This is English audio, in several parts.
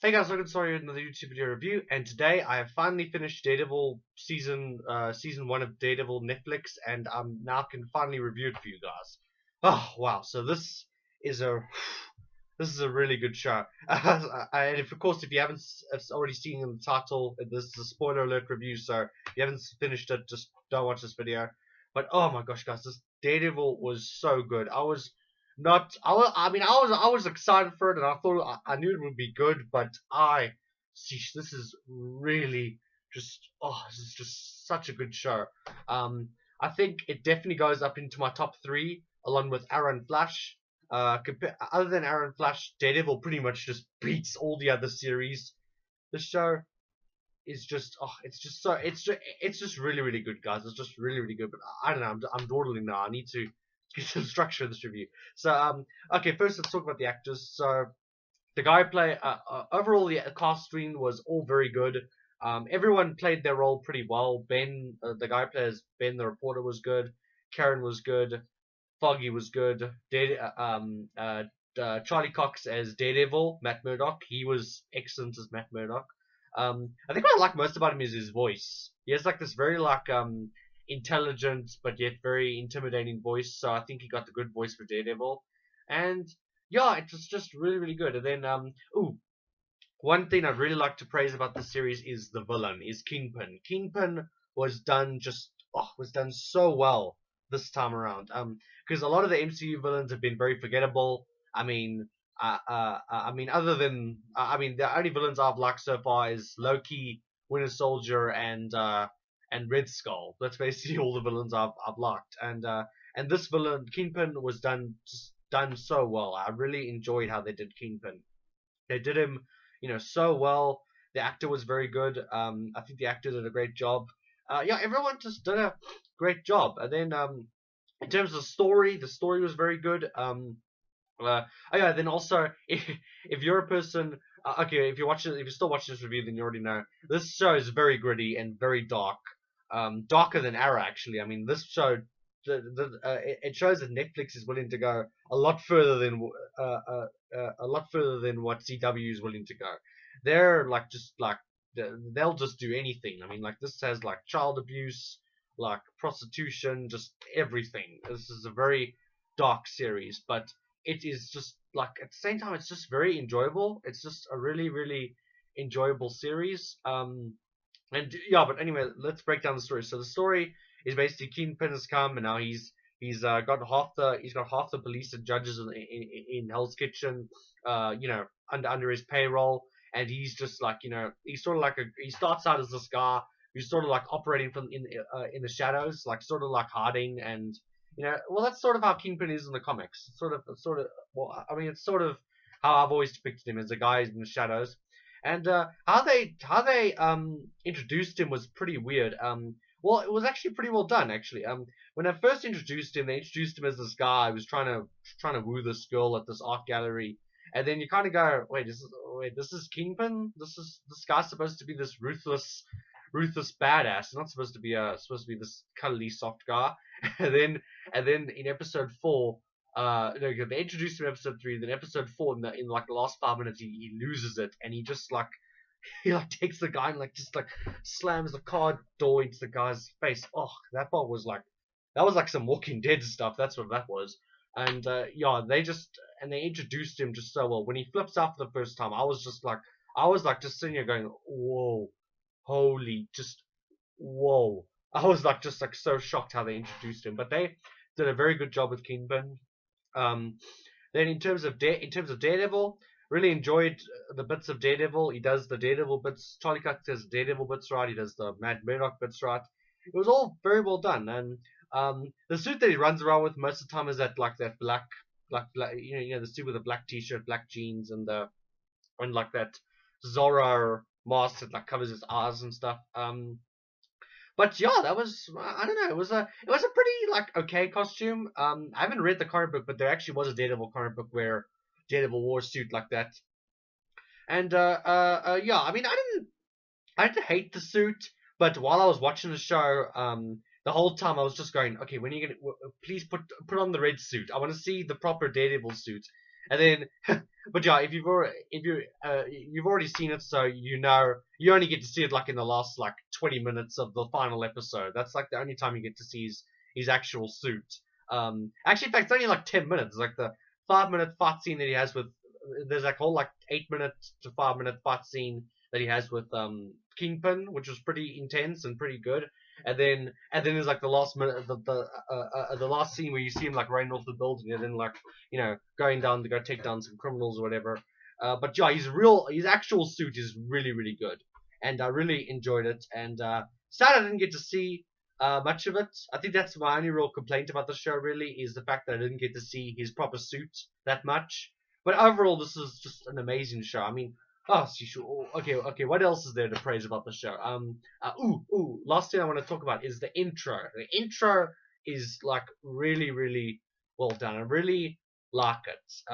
Hey guys, welcome to another YouTube video review, and today I have finally finished Daredevil season 1 of Daredevil Netflix, and now can finally review it for you guys. Oh wow! So is a this is a really good show. And of course, if you haven't already seen in the title, this is a spoiler alert review. So if you haven't finished it, just don't watch this video. But oh my gosh, guys, this Daredevil was so good. I was not. I was excited for it, and I thought I knew it would be good. But this is really this is just such a good show. I think it definitely goes up into my top three, along with Arrow and Flash. Other than Arrow and Flash, Daredevil pretty much just beats all the other series. The show is just it's just really good, guys. It's just really good. But I don't know. I'm dawdling now. I need to get some structure in this review. So okay, first let's talk about the actors. So the guy play overall the casting was all very good. Everyone played their role pretty well. Ben, the guy plays Ben the reporter, was good. Karen was good. Foggy was good. Charlie Cox as Daredevil, Matt Murdock. He was excellent as Matt Murdock. I think what I like most about him is his voice. He has like this very intelligent but yet very intimidating voice. So I think he got the good voice for Daredevil. And yeah, it was just really good. And then one thing I'd really like to praise about this series is the villain, is Kingpin. Kingpin was done so well this time around. Because a lot of the MCU villains have been very forgettable. Other than the only villains I've liked so far is Loki, Winter Soldier, and Red Skull. That's basically all the villains I've liked. And this villain, Kingpin, was done so well. I really enjoyed how they did Kingpin. They did him, so well. The actor was very good. I think the actor did a great job. Yeah, everyone just did a great job. And then in terms of the story was very good. Yeah, then also if you're a person, okay, if you're still watching this review, then you already know this show is very gritty and very dark, darker than Arrow actually. I mean, this show, it shows that Netflix is willing to go a lot further than what CW is willing to go. They're they'll just do anything. I mean, like this has like child abuse, like prostitution, just everything. This is a very dark series, but it is just like at the same time it's just very enjoyable. It's just a really enjoyable series. And yeah, but anyway, let's break down the story. So the story is basically Kingpin has come, and now he's got half the police and judges in Hell's Kitchen, under his payroll, and he's just he's sort of he starts out as this guy who's sort of like operating from in the shadows, like sort of like hiding, and well, that's sort of how Kingpin is in the comics. Well, I mean, it's sort of how I've always depicted him, as a guy in the shadows. And how they introduced him was pretty weird. Well, it was actually pretty well done, actually. When I first introduced him, they introduced him as this guy who was trying to woo this girl at this art gallery, and then you kind of go, wait, this is Kingpin. This guy's supposed to be this ruthless badass, not supposed to be this cuddly soft guy. and then in episode 4, no, they introduced him in episode 3. Then episode 4, in like the last 5 minutes, he loses it, and he just he takes the guy and just slams the car door into the guy's face. Oh, that part was like some Walking Dead stuff. That's what that was. And yeah, they introduced him just so well. When he flips out for the first time, I was just sitting here going, whoa, holy, just whoa. I was just so shocked how they introduced him, but they did a very good job with Kingpin. Then in terms of Daredevil, really enjoyed the bits of Daredevil. He does the Daredevil bits. Charlie Cox does Daredevil bits right. He does the Matt Murdock bits right. It was all very well done. And the suit that he runs around with most of the time is that black, the suit with the black t-shirt, black jeans, and like that Zorro mask that covers his eyes and stuff. But yeah, that was, I don't know, it was a pretty okay costume. I haven't read the comic book, but there actually was a Daredevil comic book where Daredevil wore a suit like that. And yeah, I mean, I didn't hate the suit, but while I was watching the show, the whole time I was just going, okay, when are you gonna please put on the red suit? I want to see the proper Daredevil suit. And then, but yeah, you've already seen it, so you know you only get to see it like in the last like 20 minutes of the final episode. That's like the only time you get to see his actual suit. Actually, in fact, it's only like 10 minutes. Like the 5 minute fight scene that he has with there's like whole like 8 minute to 5 minute fight scene that he has with Kingpin, which was pretty intense and pretty good. And then there's like the last minute, the last scene where you see him like running off the building and then like going down to go take down some criminals or whatever. But yeah, his actual suit is really really good, and I really enjoyed it. And sad I didn't get to see much of it. I think that's my only real complaint about the show. Really, is the fact that I didn't get to see his proper suit that much. But overall, this is just an amazing show. I mean, oh, okay, okay. What else is there to praise about the show? Last thing I want to talk about is the intro. The intro is like really, really well done. I really like it.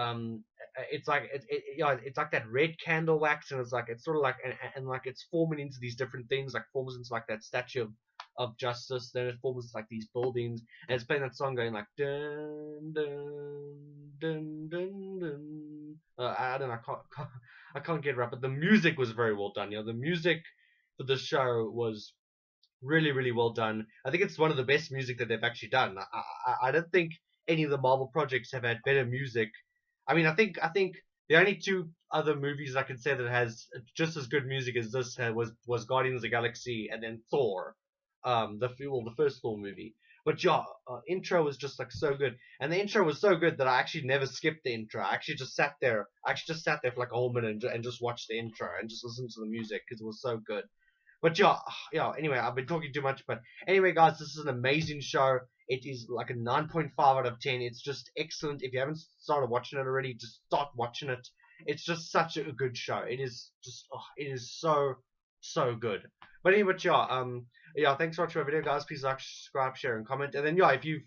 It's like it's like that red candle wax, and it's sort of like and like it's forming into these different things, like forms into like that statue of justice. Then it forms like these buildings, and it's playing that song going like dun dun dun dun dun. I don't know. I can't get it right, but the music was very well done. The music for the show was really, really well done. I think it's one of the best music that they've actually done. I don't think any of the Marvel projects have had better music. I mean, I think the only two other movies I can say that has just as good music as this was Guardians of the Galaxy and then Thor, the first Thor movie. But yeah, intro was just like so good, and the intro was so good that I actually never skipped the intro. I actually just sat there. I actually just sat there for like a whole minute and just watched the intro and just listened to the music because it was so good. But yeah, yeah. Anyway, I've been talking too much. But anyway, guys, this is an amazing show. It is like a 9.5 out of 10. It's just excellent. If you haven't started watching it already, just start watching it. It's just such a good show. It is just, it is so good. But anyway, yeah. Thanks for watching my video, guys. Please like, subscribe, share, and comment. And then yeah, if you've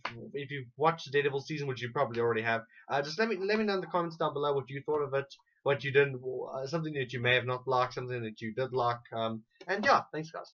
watched the Daredevil season, which you probably already have, just let me know in the comments down below what you thought of it, what you didn't, something that you may have not liked, something that you did like. And yeah, thanks guys.